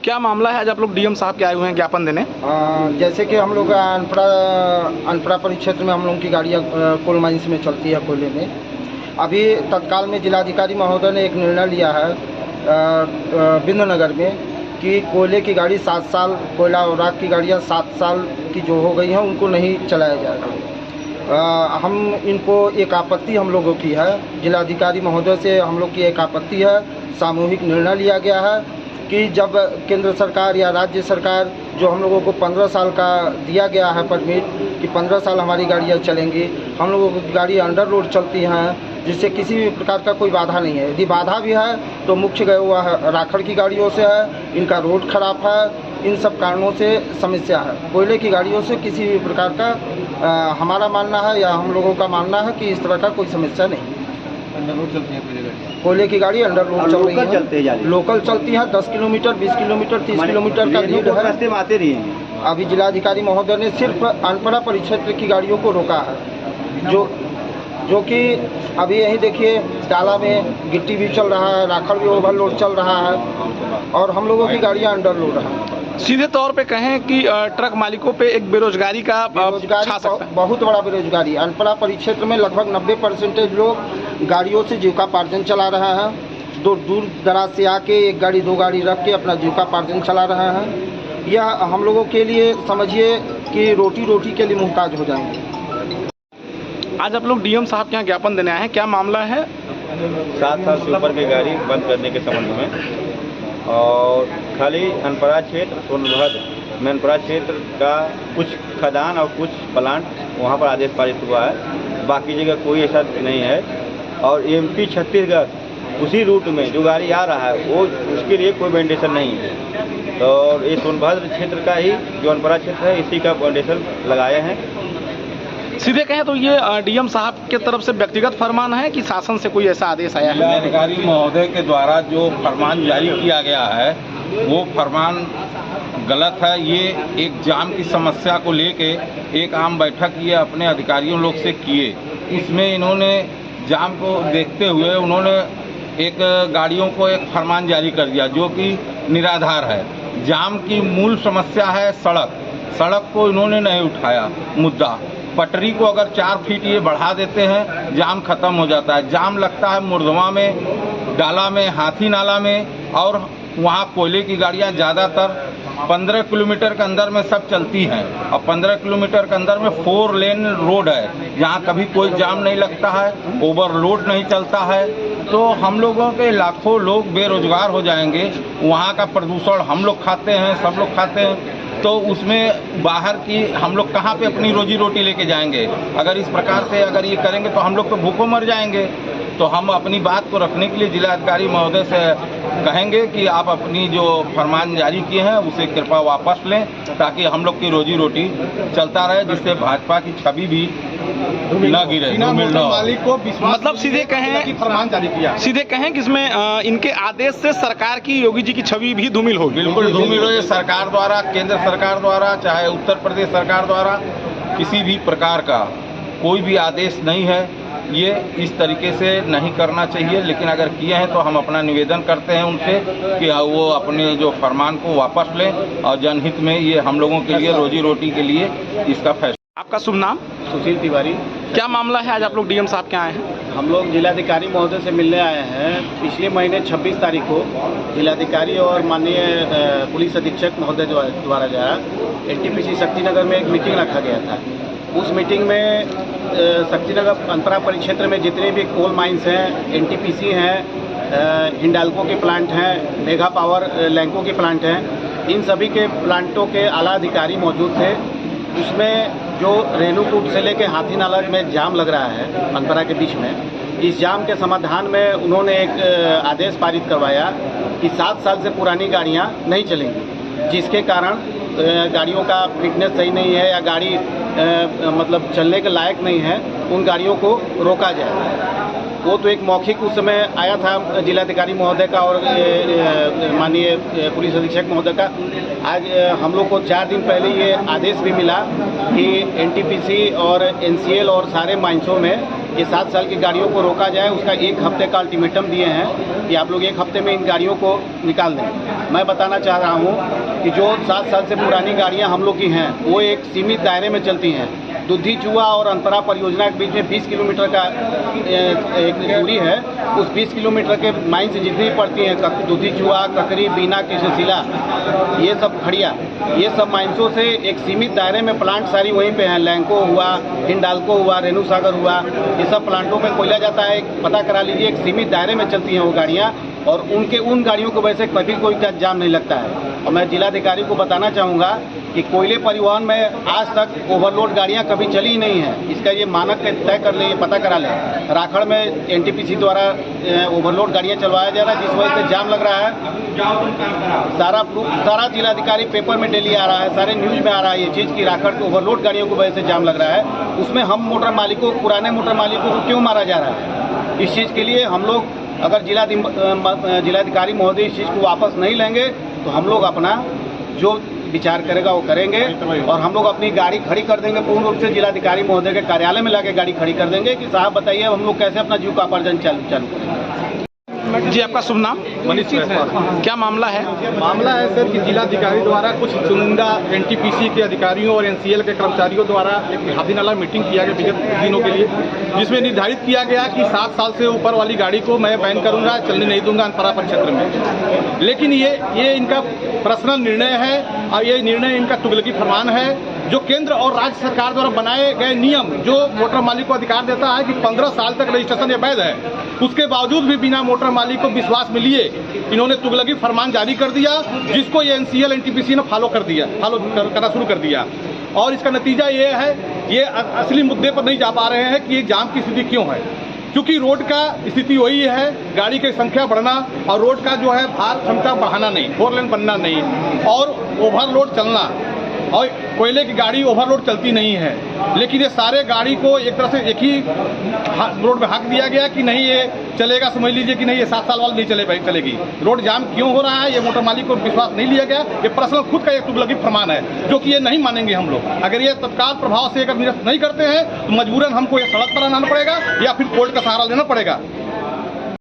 क्या मामला है? आज आप लोग डीएम साहब के आए हुए हैं ज्ञापन देने। जैसे कि हम लोग अनपरा परिक्षेत्र में हम लोगों की गाड़ियाँ कोल माइंस में चलती है कोयले में। अभी तत्काल में जिलाधिकारी महोदय ने एक निर्णय लिया है बिंदुनगर में कि कोयले की गाड़ी 7 साल, कोयला और राख की गाड़ियाँ 7 साल की जो हो गई हैं उनको नहीं चलाया जाएगा। हम इनको एक आपत्ति हम लोगों की है, जिलाधिकारी महोदय से हम लोग की एक आपत्ति है। सामूहिक निर्णय लिया गया है कि जब केंद्र सरकार या राज्य सरकार जो हम लोगों को 15 साल का दिया गया है परमिट कि 15 साल हमारी गाड़ियाँ चलेंगी, हम लोगों की गाड़ी अंडर लोड चलती हैं जिससे किसी भी प्रकार का कोई बाधा नहीं है। यदि बाधा भी है तो मुख्य गए हुआ राखड़ की गाड़ियों से है, इनका रोड खराब है, इन सब कारणों से समस्या है। कोयले की गाड़ियों से किसी भी प्रकार का हमारा मानना है या हम लोगों का मानना है कि इस तरह का कोई समस्या नहीं। अंडर रोड चलती है कोयले की गाड़ी अंडर रोड चल रही है, लोकल चलती है 10 किलोमीटर, 20 किलोमीटर, 30 किलोमीटर का लीड है। रास्ते में आते रही हैं। अभी जिलाधिकारी महोदय ने सिर्फ अनपरा परिक्षेत्र की गाड़ियों को रोका है, जो कि अभी यही देखिए डाला में गिट्टी भी चल रहा है, राखड़ भी ओवरलोड चल रहा है और हम लोगों की गाड़ियाँ अंडर लोड है। सीधे तौर पे कहें कि ट्रक मालिकों पे एक बेरोजगारी का छा सकता है। बहुत बड़ा बेरोजगारी। अनपरा परिक्षेत्र में लगभग 90% लोग गाड़ियों से जीविकापार्जन चला रहे हैं। दूर दराज से आके एक गाड़ी 2 गाड़ी रख के अपना जीविकापार्जन चला रहे हैं। यह हम लोगों के लिए समझिए कि रोटी के लिए मुहताज हो जाएंगे। आज आप लोग डीएम साहब के यहाँ ज्ञापन देने आए हैं, क्या मामला है? 7 साल से ऊपर की गाड़ी बंद करने के संबंध में और खाली अनपरा क्षेत्र सोनभद्र में अनपरा क्षेत्र का कुछ खदान और कुछ प्लांट वहाँ पर आदेश पारित हुआ है, बाकी जगह कोई ऐसा नहीं है। और एमपी छत्तीसगढ़ उसी रूट में जो गाड़ी आ रहा है वो उसके लिए कोई वेंडेशन नहीं है। तो ये सोनभद्र क्षेत्र का ही जो अनपरा क्षेत्र है इसी का वेंडेशन लगाए हैं। सीधे कहें तो ये डीएम साहब के तरफ से व्यक्तिगत फरमान है कि शासन से कोई ऐसा आदेश आया है? जिलाधिकारी महोदय के द्वारा जो फरमान जारी किया गया है वो फरमान गलत है। ये एक जाम की समस्या को लेके एक आम बैठक ये अपने अधिकारियों लोग से किए, इसमें इन्होंने जाम को देखते हुए उन्होंने एक गाड़ियों को एक फरमान जारी कर दिया जो कि निराधार है। जाम की मूल समस्या है सड़क को इन्होंने नहीं उठाया मुद्दा। पटरी को अगर 4 फीट ये बढ़ा देते हैं जाम खत्म हो जाता है। जाम लगता है मुर्दवा में, डाला में, हाथी नाला में और वहाँ कोयले की गाड़ियाँ ज़्यादातर 15 किलोमीटर के अंदर में सब चलती हैं और 15 किलोमीटर के अंदर में 4 लेन रोड है जहाँ कभी कोई जाम नहीं लगता है, ओवरलोड नहीं चलता है। तो हम लोगों के लाखों लोग बेरोजगार हो जाएंगे। वहाँ का प्रदूषण हम लोग खाते हैं, सब लोग खाते हैं, तो उसमें बाहर की हम लोग कहाँ पे अपनी रोजी रोटी लेके जाएंगे? अगर इस प्रकार से अगर ये करेंगे तो हम लोग तो भूखों मर जाएंगे। तो हम अपनी बात को रखने के लिए जिलाधिकारी महोदय से कहेंगे कि आप अपनी जो फरमान जारी किए हैं उसे कृपया वापस लें ताकि हम लोग की रोजी रोटी चलता रहे, जिससे भाजपा की छवि भी न गिरे। मालिक को मतलब सीधे कहें फरमान जारी किया, सीधे कहें कि इसमें इनके आदेश से सरकार की, योगी जी की छवि भी धूमिल होगी। बिल्कुल धूमिल हो। ये सरकार द्वारा, केंद्र सरकार द्वारा, चाहे उत्तर प्रदेश सरकार द्वारा किसी भी प्रकार का कोई भी आदेश नहीं है। ये इस तरीके से नहीं करना चाहिए, लेकिन अगर किए हैं तो हम अपना निवेदन करते हैं उनसे कि वो अपने जो फरमान को वापस लें और जनहित में ये हम लोगों के लिए रोजी रोटी के लिए इसका फैसला। आपका शुभ नाम? सुशील तिवारी। क्या मामला है? आज आप लोग डीएम साहब के आए हैं। हम लोग जिलाधिकारी महोदय से मिलने आए हैं। पिछले महीने 26 तारीख को जिलाधिकारी और माननीय पुलिस अधीक्षक महोदय द्वारा जो है एनटीपीसी शक्तिनगर में एक मीटिंग रखा गया था। उस मीटिंग में शक्तिनगर अनपरा परिक्षेत्र में जितने भी कोल माइंस हैं, एनटीपीसी हैं, हिंडाल्को के प्लांट हैं, मेगा पावर लैंको के प्लांट हैं, इन सभी के प्लांटों के आला अधिकारी मौजूद थे। उसमें जो रेणुकूट से लेके हाथी नाला में जाम लग रहा है अनपरा के बीच में, इस जाम के समाधान में उन्होंने एक आदेश पारित करवाया कि 7 साल से पुरानी गाड़ियां नहीं चलेंगी, जिसके कारण गाड़ियों का फिटनेस सही नहीं है या गाड़ी मतलब चलने के लायक नहीं है, उन गाड़ियों को रोका जाए। वो तो एक मौखिक उस समय आया था जिलाधिकारी महोदय का और माननीय पुलिस अधीक्षक महोदय का। आज हम लोग को 4 दिन पहले ये आदेश भी मिला कि एनटीपीसी और एनसीएल और सारे माइंसों में ये 7 साल की गाड़ियों को रोका जाए। उसका 1 हफ्ते का अल्टीमेटम दिए हैं कि आप लोग 1 हफ्ते में इन गाड़ियों को निकाल दें। मैं बताना चाह रहा हूँ कि जो 7 साल से पुरानी गाड़ियाँ हम लोग की हैं वो एक सीमित दायरे में चलती हैं। दुधी चूहा और अनपरा परियोजना के बीच में 20 किलोमीटर का एक दूरी है। उस 20 किलोमीटर के माइन से जितनी पड़ती हैं दुधी चूहा, ककरी, बीना, कृष्णशिला, ये सब खड़िया, ये सब माइंसों से एक सीमित दायरे में प्लांट सारी वहीं पे हैं। लैंको हुआ, हिंडाल्को हुआ, रेणु सागर हुआ, ये सब प्लांटों में कोयला जाता है। पता करा लीजिए, एक सीमित दायरे में चलती हैं वो गाड़ियाँ और उन गाड़ियों को वैसे कभी कोई जाम नहीं लगता है। और मैं जिलाधिकारी को बताना चाहूँगा कि कोयले परिवहन में आज तक ओवरलोड गाड़ियां कभी चली ही नहीं है। इसका ये मानक तय कर ले, पता करा ले। राखड़ में एनटीपीसी द्वारा ओवरलोड गाड़ियां चलवाया जा रहा है, जिस वजह से जाम लग रहा है। सारा जिलाधिकारी पेपर में डेली आ रहा है, सारे न्यूज में आ रहा है ये चीज़ कि राखड़ के ओवरलोड गाड़ियों की वजह से जाम लग रहा है। उसमें हम मोटर मालिकों, पुराने मोटर मालिकों को क्यों मारा जा रहा है? इस चीज़ के लिए हम लोग अगर जिलाधिकारी महोदय इस चीज़ को वापस नहीं लेंगे तो हम लोग अपना जो विचार करेगा वो करेंगे और हम लोग अपनी गाड़ी खड़ी कर देंगे। पूर्ण रूप से जिलाधिकारी महोदय के कार्यालय में लाके गाड़ी खड़ी कर देंगे कि साहब बताइए हम लोग कैसे अपना जीविकोपार्जन चालू करेंगे। जी, आपका शुभ नाम? मनीष जायसवाल। क्या मामला है? मामला है सर कि जिलाधिकारी द्वारा कुछ चुनिंदा एनटीपीसी के अधिकारियों और एनसीएल के कर्मचारियों द्वारा एक हाथीनाला मीटिंग किया गया विगत कुछ दिनों के लिए, जिसमें निर्धारित किया गया कि 7 साल से ऊपर वाली गाड़ी को मैं बैन करूंगा, चलने नहीं दूंगा अनपरा परिक्षेत्र में। लेकिन ये इनका पर्सनल निर्णय है और ये निर्णय इनका तुगलकी फरमान है। जो केंद्र और राज्य सरकार द्वारा बनाए गए नियम जो मोटर मालिक को अधिकार देता है कि 15 साल तक रजिस्ट्रेशन ये वैध है, उसके बावजूद भी बिना मोटर मालिक को विश्वास में लिए इन्होंने तुगलकी फरमान जारी कर दिया, जिसको ये एनसीएल एनटीपीसी ने फॉलो करना शुरू कर दिया। और इसका नतीजा ये है, ये असली मुद्दे पर नहीं जा पा रहे हैं कि ये जाम की स्थिति क्यों है। क्योंकि रोड का स्थिति वही है, गाड़ी की संख्या बढ़ना और रोड का जो है भार क्षमता बढ़ाना नहीं, 4 लेन बनना नहीं और ओवरलोड चलना। और कोयले की गाड़ी ओवरलोड चलती नहीं है, लेकिन ये सारे गाड़ी को एक तरह से एक ही रोड में हक दिया गया कि नहीं ये चलेगा। समझ लीजिए कि नहीं ये 7 साल वाली नहीं चलेगी। रोड जाम क्यों हो रहा है, ये मोटर मालिक को विश्वास नहीं लिया गया। ये पर्सनल खुद का एक तुगलकी फरमान है, जो कि ये नहीं मानेंगे हम लोग। अगर ये तत्काल प्रभाव से अगर निरस्त नहीं करते हैं तो मजबूरन हमको ये सड़क पर आना पड़ेगा या फिर कोर्ट का सहारा लेना पड़ेगा।